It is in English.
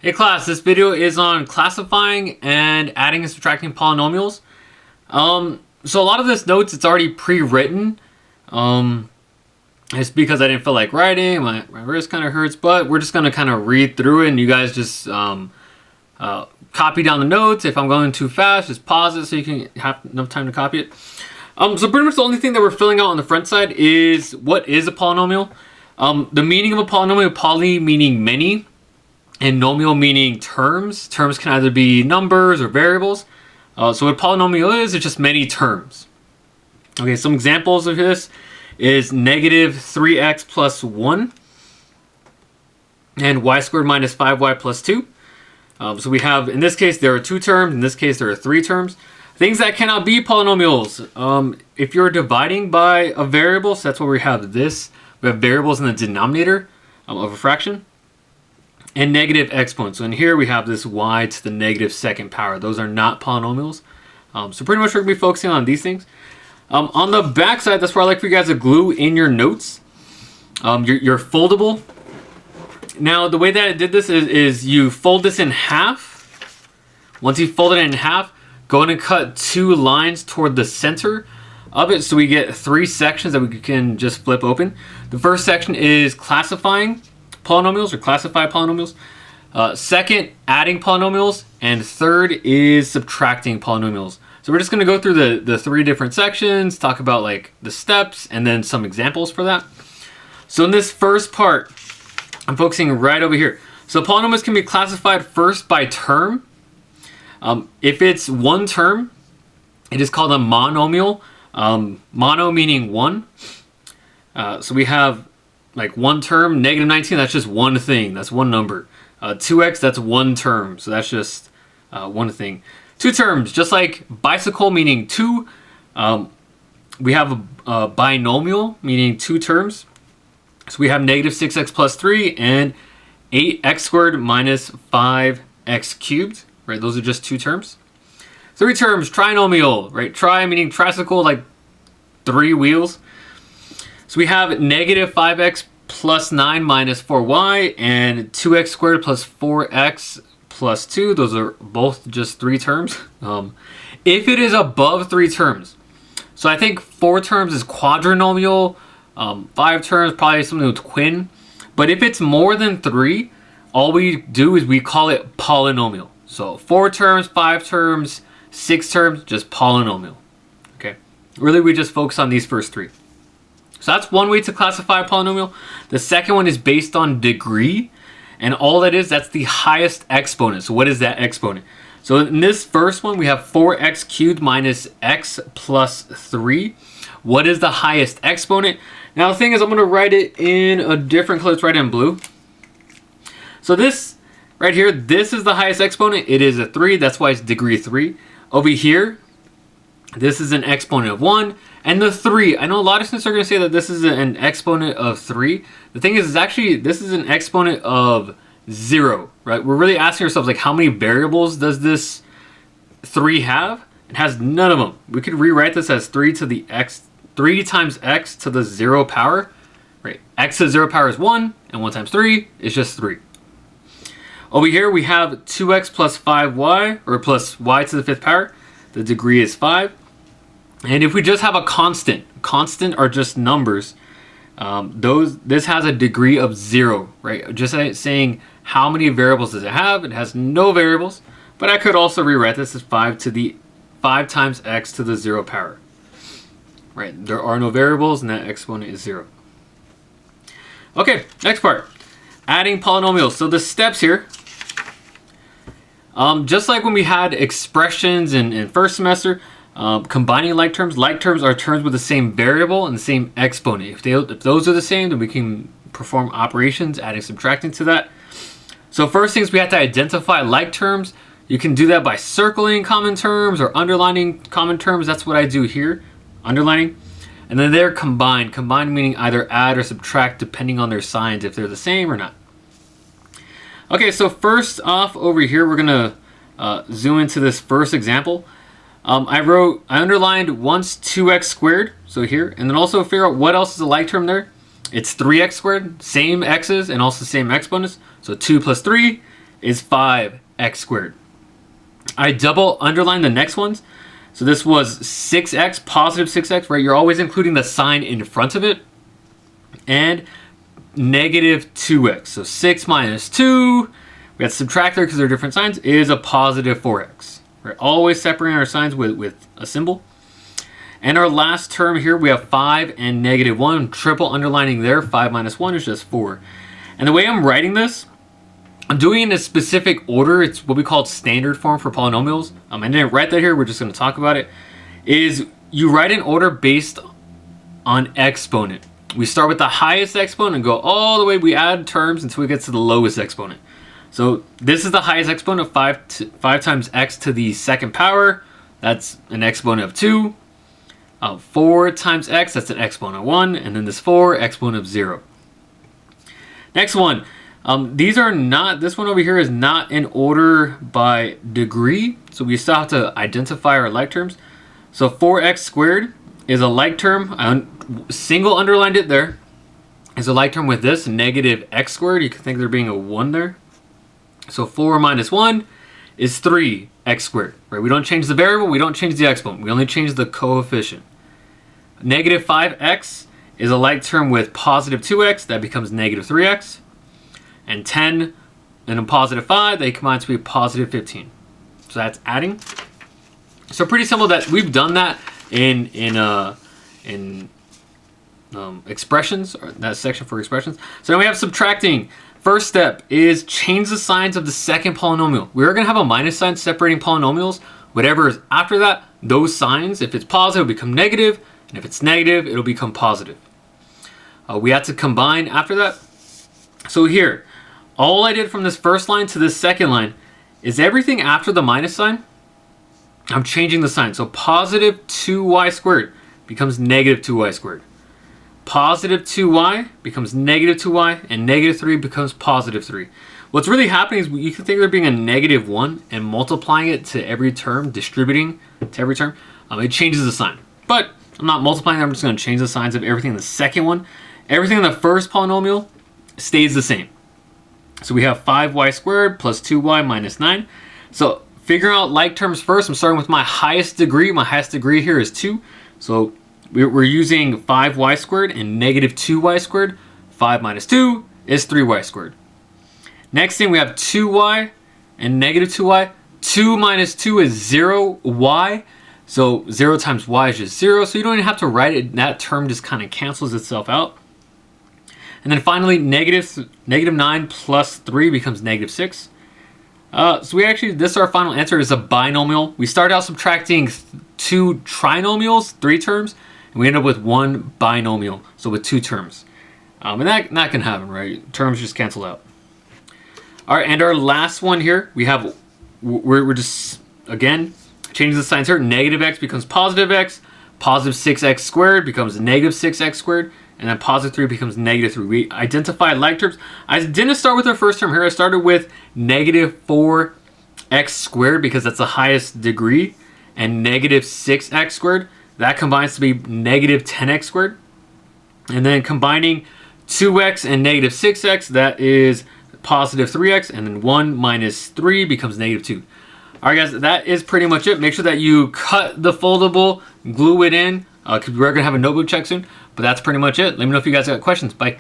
Hey class, this video is on classifying and adding and subtracting polynomials. So a lot of this notes, it's already pre-written. It's because I didn't feel like writing, my wrist kind of hurts, but we're just gonna kind of read through it and you guys just copy down the notes. If I'm going too fast, just pause it so you can have enough time to copy it. So pretty much the only thing that we're filling out on the front side is what is a polynomial. The meaning of a polynomial, poly meaning many, and nomial meaning terms. Terms can either be numbers or variables. So what a polynomial is, it's just many terms. Okay, some examples of this is negative 3x plus 1 and y squared minus 5y plus 2. So we have, in this case, there are 2 terms. In this case, there are 3 terms. Things that cannot be polynomials. If you're dividing by a variable, so that's where we have this. We have variables in the denominator of a fraction. And negative exponents. So in here we have this y to the negative second power. Those are not polynomials. So pretty much we're going to be focusing on these things. On the back side, that's where I like for you guys to glue in your notes. Your foldable. Now the way that I did this is you fold this in half. Once you fold it in half, go ahead and cut 2 lines toward the center of it. So we get 3 sections that we can just flip open. The first section is classifying polynomials or classify polynomials. Second, adding polynomials, and third is subtracting polynomials. So we're just going to go through the 3 different sections, talk about like the steps, and then some examples for that. So in this first part, I'm focusing right over here. So polynomials can be classified first by term. If it's one term, it is called a monomial. Mono meaning one. So we have like one term, negative 19, that's just one thing. That's one number. 2x, that's one term. So that's just one thing. 2 terms, just like bicycle meaning 2. We have a binomial meaning 2 terms. So we have negative 6x plus 3 and 8x squared minus 5x cubed. Right, those are just 2 terms. 3 terms, trinomial. Right, tri meaning tricycle, like 3 wheels. So we have negative 5x plus 9 minus 4y and 2x squared plus 4x plus 2. Those are both just 3 terms. If it is above 3 terms, so I think 4 terms is quadrinomial, 5 terms probably something with quin. But if it's more than 3, all we do is we call it polynomial. So 4 terms, 5 terms, 6 terms, just polynomial. Okay, really we just focus on these first 3. So that's one way to classify a polynomial. The second one is based on degree. And all that is, that's the highest exponent. So what is that exponent? So in this first one, we have 4x cubed minus x plus 3. What is the highest exponent? Now the thing is, I'm going to write it in a different color. Let's write it in blue. So this right here, this is the highest exponent. It is a 3. That's why it's degree 3. Over here, this is an exponent of 1. And the 3, I know a lot of students are going to say that this is an exponent of 3. The thing is actually, this is an exponent of 0, right? We're really asking ourselves, like, how many variables does this 3 have? It has none of them. We could rewrite this as 3 times x to the 0 power, right? X to the 0 power is 1, and 1 times 3 is just 3. Over here, we have 2x plus 5y, or plus y to the 5th power. The degree is 5. And if we just have a constant are just numbers. This has a degree of 0, right? Just saying how many variables does it have? It has no variables, but I could also rewrite this as 5 times x to the 0 power, right? There are no variables, and that exponent is 0. Okay, next part, adding polynomials. So the steps here, just like when we had expressions in first semester. Combining like terms are terms with the same variable and the same exponent. If those are the same, then we can perform operations, adding, subtracting to that. So first things, we have to identify like terms. You can do that by circling common terms or underlining common terms. That's what I do here, underlining. And then they're combined. Combined meaning either add or subtract depending on their signs, if they're the same or not. Okay, so first off over here, we're gonna zoom into this first example. I underlined once 2x squared, so here, and then also figure out what else is a like term there. It's 3x squared, same x's and also same exponents. So 2 plus 3 is 5x squared. I double underline the next ones. So this was 6x, positive 6x, right? You're always including the sign in front of it. And negative 2x. So 6 minus 2, we have to subtract there because they're different signs, is a positive 4x. Right? Always separating our signs with a symbol. And our last term here, we have 5 and negative 1. Triple underlining there. 5 minus 1 is just 4. And the way I'm writing this, I'm doing it in a specific order. It's what we call standard form for polynomials. I didn't write that here. We're just going to talk about it. Is you write in order based on exponent. We start with the highest exponent and go all the way. We add terms until we get to the lowest exponent. So this is the highest exponent of 5 times x to the second power. That's an exponent of 2. 4 times x, that's an exponent of 1. And then this 4, exponent of 0. Next one. These are not, this one over here is not in order by degree. So we still have to identify our like terms. So 4x squared is a like term. I single underlined it there. Is a like term with this, negative x squared. You can think there being a 1 there. So 4 minus 1 is 3x squared. Right? We don't change the variable. We don't change the exponent. We only change the coefficient. Negative 5x is a like term with positive 2x. That becomes negative 3x. And 10 and a positive 5, they combine to be positive 15. So that's adding. So pretty simple. That we've done that in expressions, or that section for expressions. So now we have subtracting. First step is change the signs of the second polynomial. We're going to have a minus sign separating polynomials. Whatever is after that, those signs, if it's positive, will become negative. And if it's negative, it'll become positive. We have to combine after that. So here, all I did from this first line to this second line is everything after the minus sign, I'm changing the sign. So positive 2y squared becomes negative 2y squared. Positive 2y becomes negative 2y, and negative 3 becomes positive 3. What's really happening is you can think there being a negative 1 and multiplying it to every term, distributing to every term, it changes the sign. But I'm not multiplying them, I'm just going to change the signs of everything in the second one. Everything in the first polynomial stays the same. So we have 5y squared plus 2y minus 9. So figuring out like terms first, I'm starting with my highest degree. My highest degree here is 2. So we're using 5y squared and negative 2y squared. 5 minus 2 is 3y squared. Next thing, we have 2y and negative 2y. 2 minus 2 is 0y. So 0 times y is just 0. So you don't even have to write it. That term just kind of cancels itself out. And then finally, negative 9 plus 3 becomes negative 6. So we actually, this our final answer is a binomial. We start out subtracting 2 trinomials, 3 terms, and we end up with 1 binomial, so with 2 terms. And that can happen, right? Terms just cancel out. All right, and our last one here, we're just, again, changing the signs here. Negative x becomes positive x. Positive 6x squared becomes negative 6x squared. And then positive 3 becomes negative 3. We identified like terms. I didn't start with our first term here. I started with negative 4x squared because that's the highest degree. And negative 6x squared. That combines to be negative 10x squared. And then combining 2x and negative 6x, that is positive 3x. And then 1 minus 3 becomes negative 2. All right, guys, that is pretty much it. Make sure that you cut the foldable, glue it in, because we're going to have a notebook check soon. But that's pretty much it. Let me know if you guys got questions. Bye.